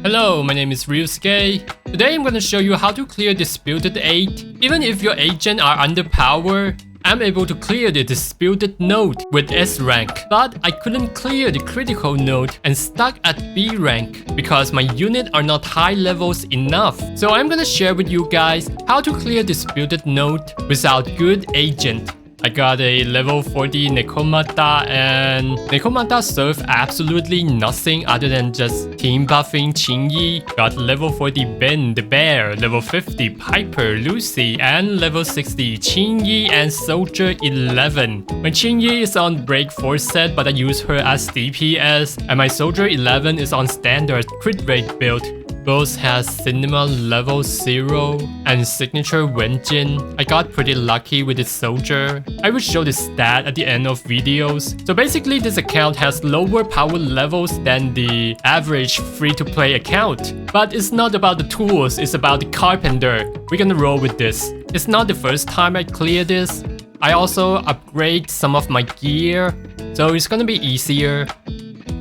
Hello, my name is Realsuke. Today I'm gonna show you how to clear Disputed 8. Even if your agent are underpowered, I'm able to clear the Disputed node with S rank, but I couldn't clear the critical node and stuck at B rank because my unit are not high levels enough. So I'm gonna share with you guys how to clear Disputed node without good agent. I got a level 40 Nekomata, and Nekomata serve absolutely nothing other than just team buffing Qingyi. Got level 40 Ben the Bear, level 50 Piper Lucy, and level 60 Qingyi and Soldier 11. My Qingyi is on break 4 set, but I use her as DPS, and my Soldier 11 is on standard crit rate build. Both has Cinema level 0 and Signature Wenjin. I got pretty lucky with this soldier. I will show this stat at the end of videos. So basically this account has lower power levels than the average free-to-play account. But it's not about the tools, it's about the carpenter. We're gonna roll with this. It's not the first time I clear this. I also upgrade some of my gear, so it's gonna be easier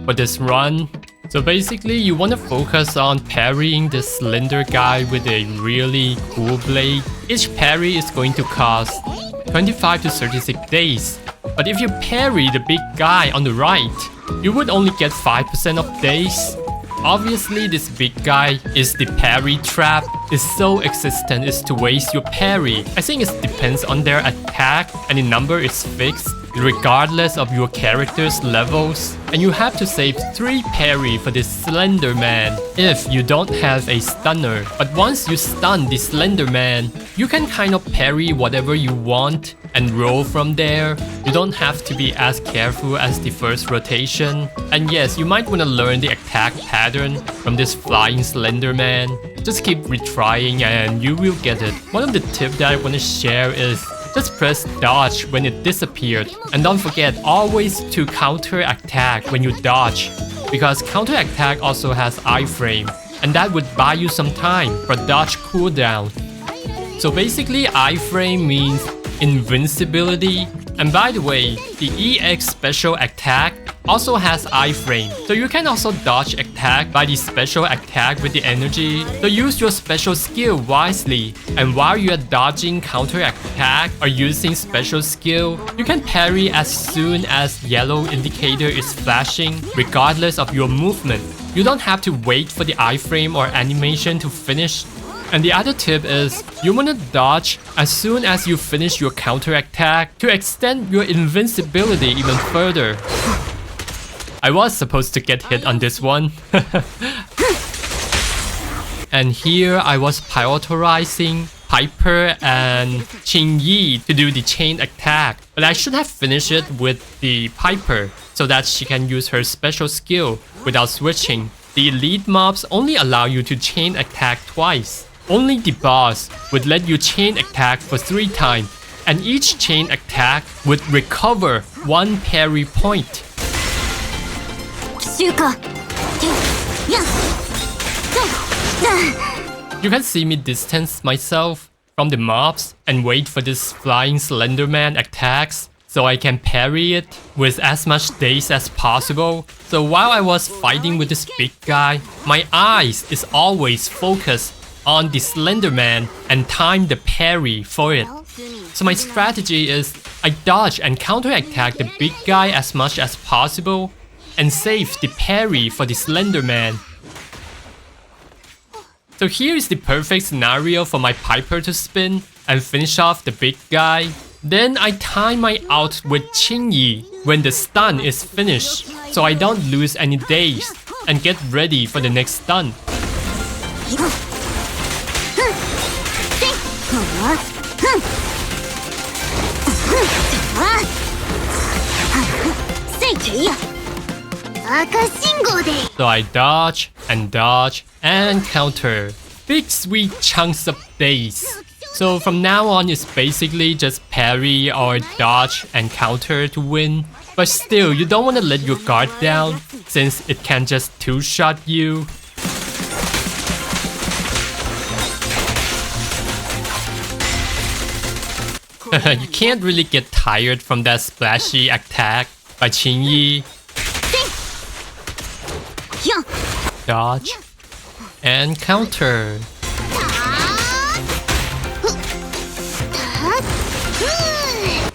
for this run. So basically, you want to focus on parrying this slender guy with a really cool blade. Each parry is going to cost 25 to 36 days. But if you parry the big guy on the right, you would only get 5% of days. Obviously, this big guy is the parry trap. It's so existent is to waste your parry. I think it depends on their attack and the number is fixed regardless of your character's levels. And you have to save 3 parry for this Slender Man if you don't have a stunner. But once you stun the Slender Man, you can kind of parry whatever you want and roll from there. You don't have to be as careful as the first rotation. And yes, you might want to learn the attack pattern from this flying Slender Man. Just keep retrying and you will get it. One of the tips that I want to share is just press dodge when it disappeared. And don't forget always to counter attack when you dodge, because counter attack also has iframe, and that would buy you some time for dodge cooldown. So basically iframe means invincibility. And by the way, the EX special attack also has iframe, so you can also dodge attack by the special attack with the energy. So use your special skill wisely, and while you are dodging counter attack or using special skill, you can parry as soon as yellow indicator is flashing regardless of your movement. You don't have to wait for the iframe or animation to finish. And the other tip is, you wanna dodge as soon as you finish your counter attack to extend your invincibility even further. I was supposed to get hit on this one. And here I was prioritizing Piper and Qingyi to do the chain attack. But I should have finished it with the Piper so that she can use her special skill without switching. The elite mobs only allow you to chain attack twice. Only the boss would let you chain attack for 3 times, and each chain attack would recover 1 parry point. You can see me distance myself from the mobs and wait for this flying Slenderman attacks so I can parry it with as much days as possible. So while I was fighting with this big guy, my eyes is always focused on the Slenderman and time the parry for it. So my strategy is I dodge and counterattack the big guy as much as possible and save the parry for the Slenderman. So here is the perfect scenario for my Piper to spin and finish off the big guy. Then I time my out with Qingyi when the stun is finished, so I don't lose any days and get ready for the next stun. So I dodge and counter. Big sweet chunks of days. So from now on it's basically just parry or dodge and counter to win. But still, you don't want to let your guard down since it can just 2-shot you. You can't really get tired from that splashy attack by Qingyi. Dodge. And counter.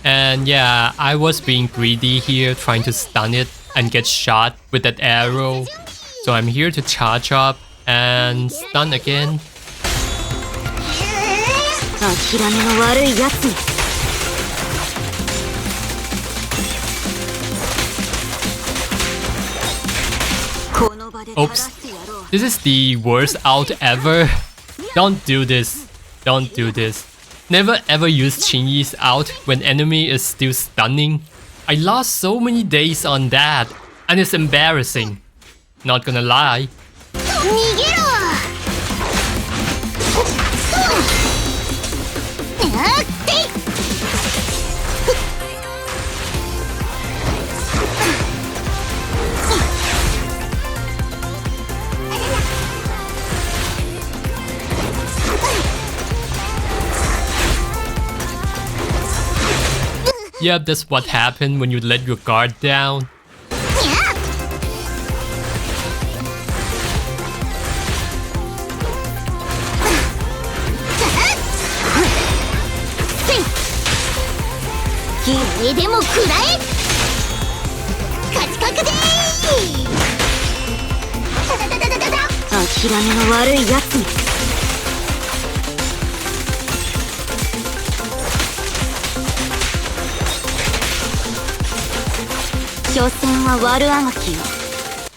And yeah, I was being greedy here, trying to stun it and get shot with that arrow. So I'm here to charge up and stun again. Oops, this is the worst ult ever. Don't do this. Don't do this. Never ever use Qingyi's ult when enemy is still stunning. I lost so many days on that, and it's embarrassing. Not gonna lie. Yep, that's what happened when you let your guard down.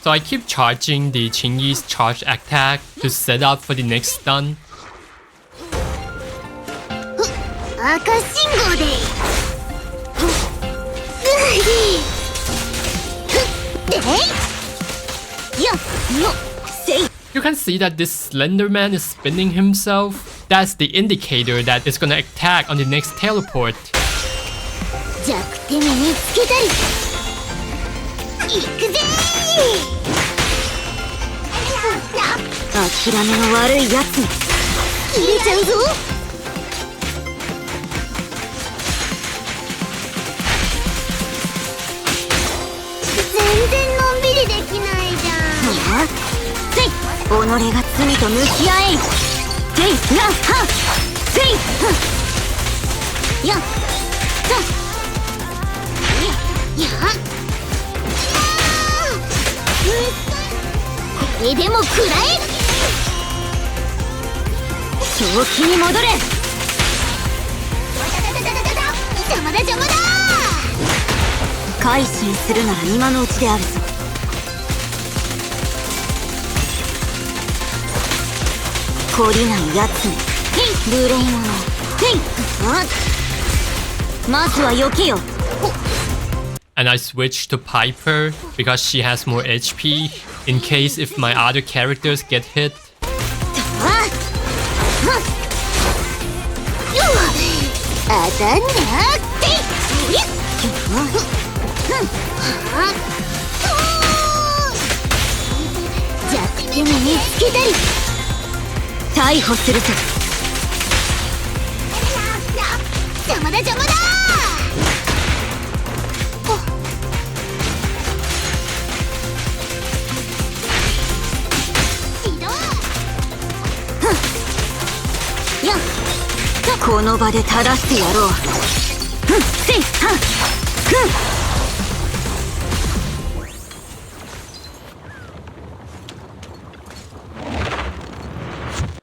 So I keep charging the Qingyi's charge attack to set up for the next stun. You can see that this slender man is spinning himself. That's the indicator that it's gonna attack on the next teleport. And I switched to Piper because she has more HP in case if my other characters get hit.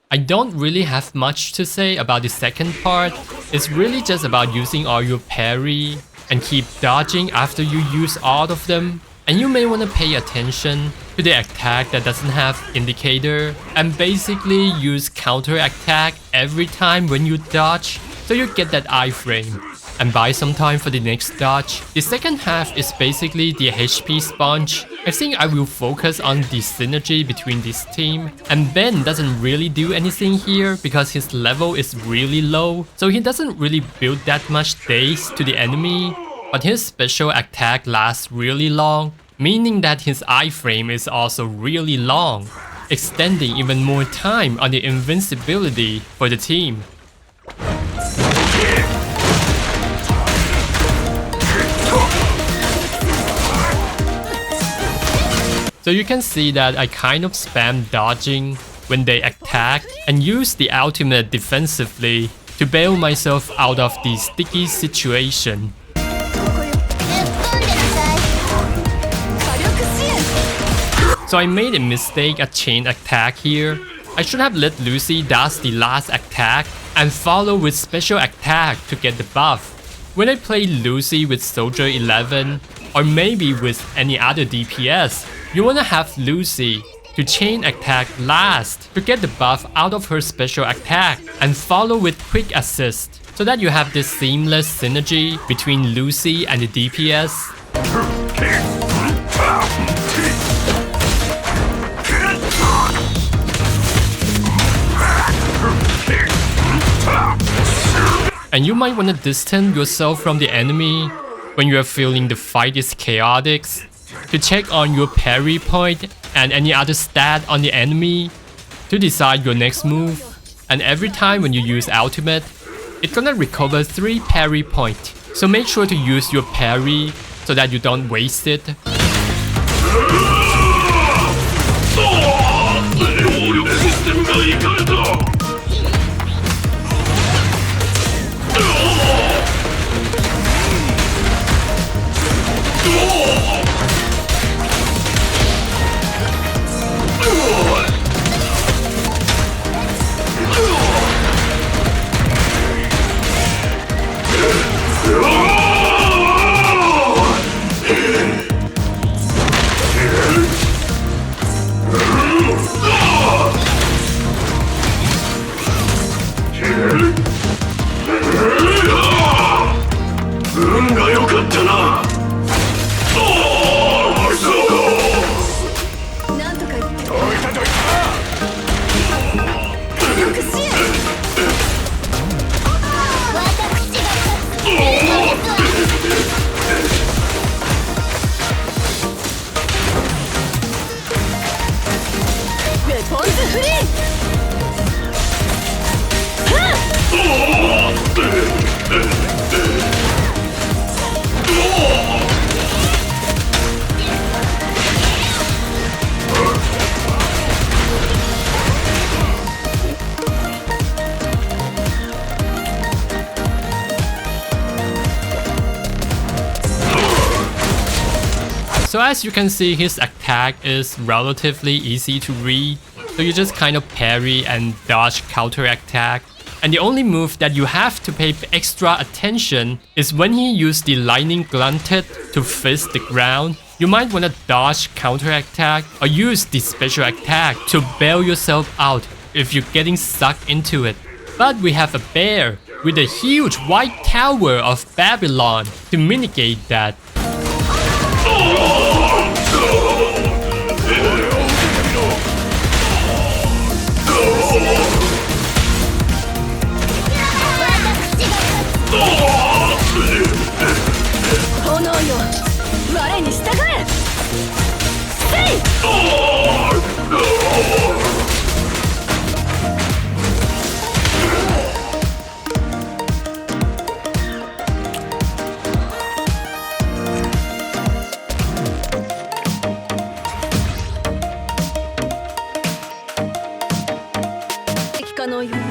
I don't really have much to say about the second part. It's really just about using all your parry and keep dodging after you use all of them. And you may want to pay attention to the attack that doesn't have indicator and basically use counter attack every time when you dodge so you get that iframe. And buy some time for the next dodge. The second half is basically the HP sponge. I think I will focus on the synergy between this team. And Ben doesn't really do anything here because his level is really low. So he doesn't really build that much days to the enemy. But his special attack lasts really long, meaning that his iframe is also really long, extending even more time on the invincibility for the team. So you can see that I kind of spam dodging when they attack and use the ultimate defensively to bail myself out of the sticky situation. So I made a mistake at chain attack here. I should have let Lucy dash the last attack and follow with special attack to get the buff. When I play Lucy with Soldier 11 or maybe with any other DPS, you wanna have Lucy to chain attack last to get the buff out of her special attack and follow with quick assist so that you have this seamless synergy between Lucy and the DPS. And you might want to distance yourself from the enemy when you are feeling the fight is chaotic to check on your parry point and any other stat on the enemy to decide your next move. And every time when you use ultimate, it's gonna recover 3 parry points. So make sure to use your parry so that you don't waste it. So as you can see, his attack is relatively easy to read. So you just kind of parry and dodge counter attack. And the only move that you have to pay extra attention is when he used the lightning glunted to fist the ground. You might want to dodge counter attack or use the special attack to bail yourself out if you're getting sucked into it. But we have a bear with a huge white tower of Babylon to mitigate that. No, you